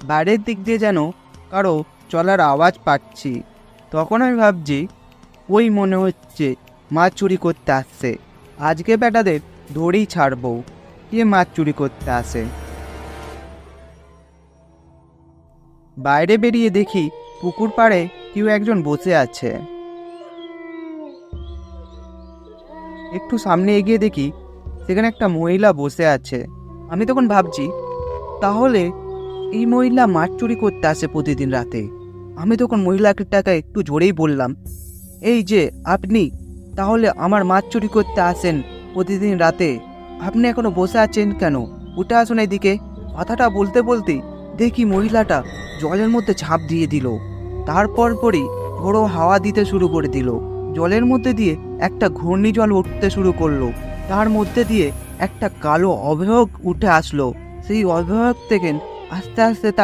বাইরের দিক দিয়ে যেন কারো চলার আওয়াজ পাচ্ছি। তখন আমি ভাবছি, ওই মনে হচ্ছে মাছ চুরি করতে আসছে। আজকে বেটাদের ধরেই ছাড়বো, কে মাছ চুরি করতে আসে। বাইরে বেরিয়ে দেখি পুকুর পাড়ে কেউ একজন বসে আছে। একটু সামনে এগিয়ে দেখি সেখানে একটা মহিলা বসে আছে। আমি তখন ভাবছি, তাহলে এই মহিলা মাছ চুরি করতে আসে প্রতিদিন রাতে। আমি তখন মহিলাটাকে একটু জোরেই বললাম, এই যে আপনি তাহলে আমার মাছ চুরি করতে আসেন প্রতিদিন রাতে, আপনি এখনো বসে আছেন কেন? উঠে আসুন এদিকে। কথাটা বলতে বলতেই দেখি মহিলাটা জলের মধ্যে ঝাঁপ দিয়ে দিল। তারপর পরই ঝোড়ো হাওয়া দিতে শুরু করে দিল। জলের মধ্যে দিয়ে একটা ঘূর্ণিঝড় উঠতে শুরু করলো। তার মধ্যে দিয়ে একটা কালো অবয়ব উঠে আসলো। সেই অবয়ব থেকে আস্তে আস্তে তার